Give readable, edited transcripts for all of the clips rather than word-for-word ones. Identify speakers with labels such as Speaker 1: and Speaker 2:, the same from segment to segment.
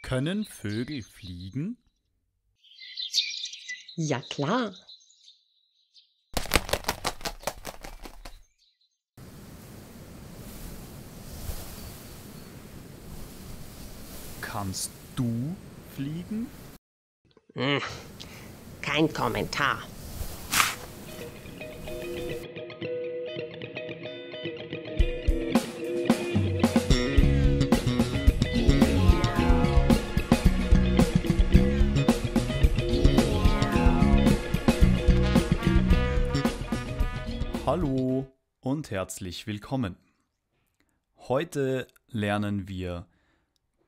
Speaker 1: Können Vögel fliegen?
Speaker 2: Ja klar.
Speaker 1: Kannst du fliegen?
Speaker 2: Kein Kommentar.
Speaker 1: Hallo und herzlich willkommen. Heute lernen wir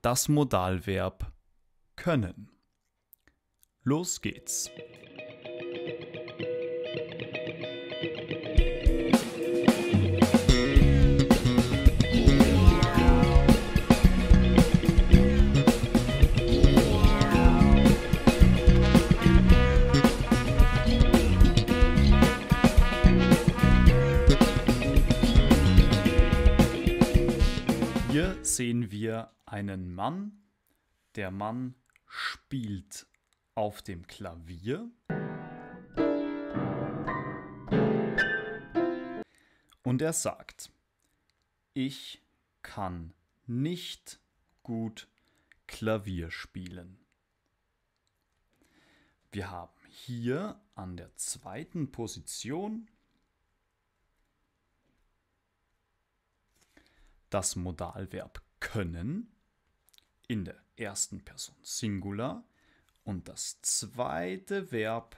Speaker 1: das Modalverb können. Los geht's. Hier sehen wir einen Mann. Der Mann spielt auf dem Klavier. Und er sagt, ich kann nicht gut Klavier spielen. Wir haben hier an der zweiten Position das Modalverb können in der ersten Person Singular und das zweite Verb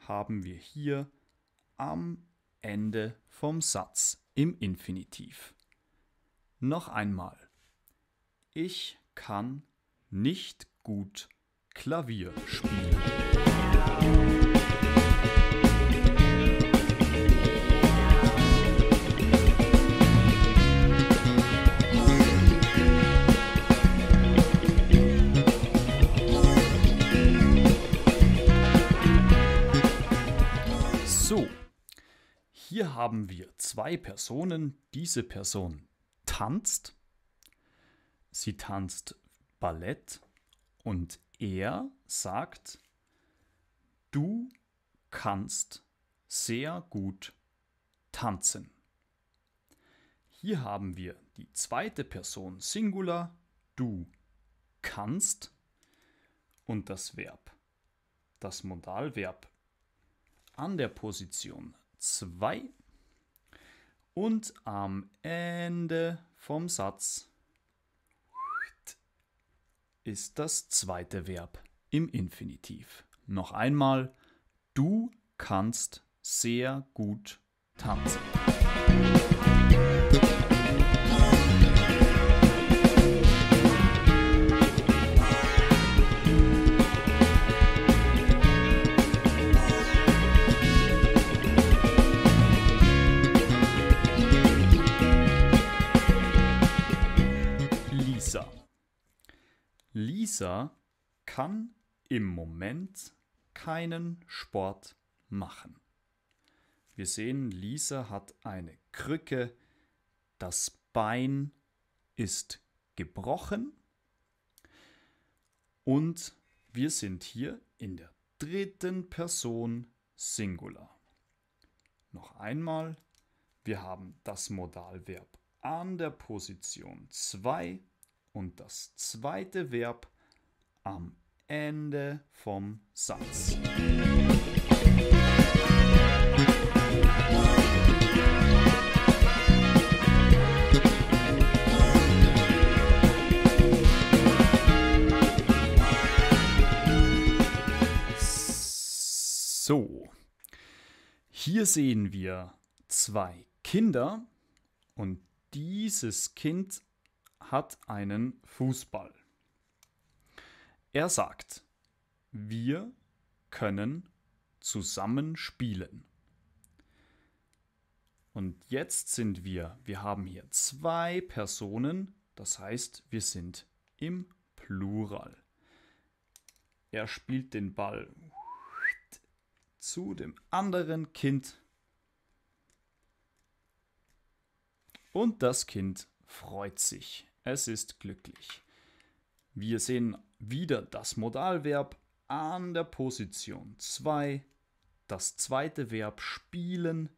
Speaker 1: haben wir hier am Ende vom Satz im Infinitiv. Noch einmal. Ich kann nicht gut Klavier spielen. So, hier haben wir zwei Personen. Diese Person tanzt. Sie tanzt Ballett und er sagt, du kannst sehr gut tanzen. Hier haben wir die zweite Person Singular, du kannst und das Verb, das Modalverb an der Position 2 und am Ende vom Satz ist das zweite Verb im Infinitiv. Noch einmal, du kannst sehr gut tanzen. Lisa kann im Moment keinen Sport machen. Wir sehen, Lisa hat eine Krücke, das Bein ist gebrochen und wir sind hier in der dritten Person Singular. Noch einmal, wir haben das Modalverb an der Position 2 und das zweite Verb am Ende vom Satz. So, hier sehen wir zwei Kinder und dieses Kind hat einen Fußball. Er sagt, wir können zusammen spielen. Und jetzt sind wir haben hier zwei Personen, das heißt, wir sind im Plural. Er spielt den Ball zu dem anderen Kind und das Kind freut sich. Es ist glücklich. Wir sehen wieder das Modalverb an der Position 2, das zweite Verb spielen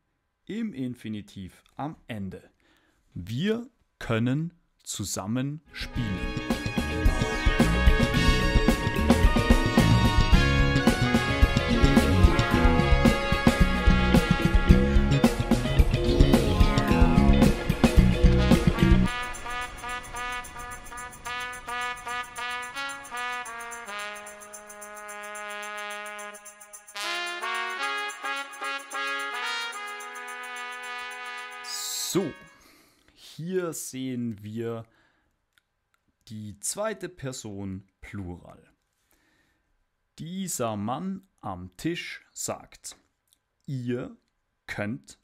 Speaker 1: im Infinitiv am Ende. Wir können zusammen spielen. So, hier sehen wir die zweite Person Plural. Dieser Mann am Tisch sagt, ihr könnt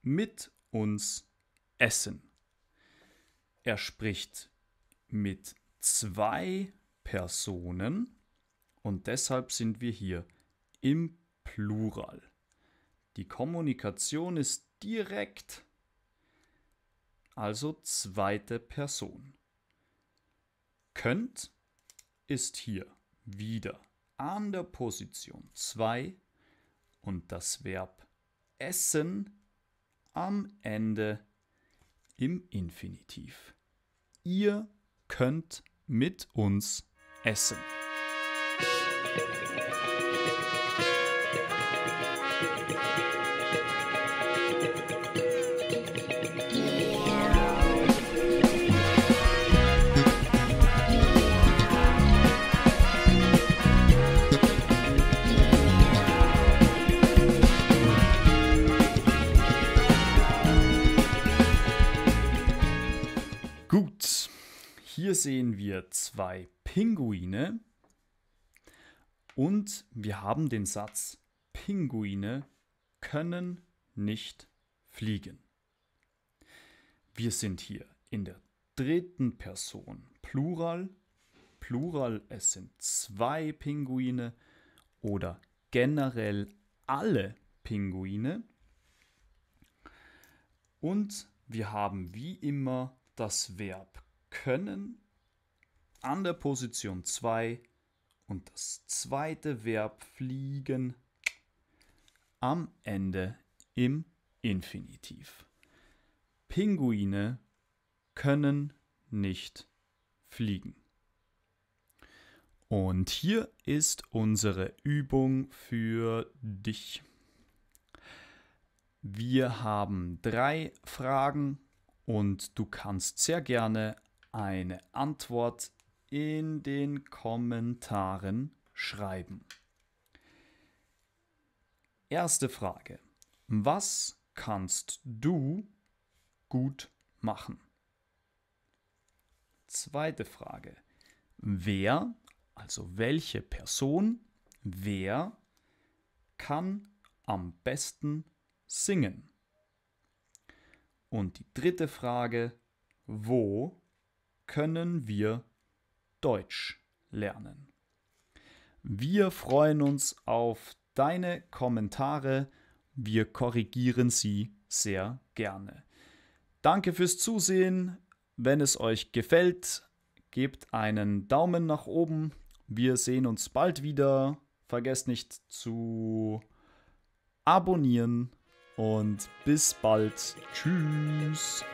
Speaker 1: mit uns essen. Er spricht mit 2 Personen und deshalb sind wir hier im Plural. Die Kommunikation ist direkt, also zweite Person. Könnt ist hier wieder an der Position 2 und das Verb essen am Ende im Infinitiv. Ihr könnt mit uns essen. Gut, hier sehen wir 2 Pinguine und wir haben den Satz, Pinguine können nicht fliegen. Wir sind hier in der dritten Person Plural. Plural, es sind 2 Pinguine oder generell alle Pinguine. Und wir haben wie immer das Verb können an der Position 2 und das zweite Verb fliegen am Ende im Infinitiv. Pinguine können nicht fliegen. Und hier ist unsere Übung für dich. Wir haben 3 Fragen und du kannst sehr gerne eine Antwort in den Kommentaren schreiben. Erste Frage. Was kannst du gut machen? Zweite Frage. Wer, also welche Person, wer kann am besten singen? Und die dritte Frage, wo können wir Deutsch lernen? Wir freuen uns auf deine Kommentare. Wir korrigieren sie sehr gerne. Danke fürs Zusehen. Wenn es euch gefällt, gebt einen Daumen nach oben. Wir sehen uns bald wieder. Vergesst nicht zu abonnieren. Und bis bald. Tschüss.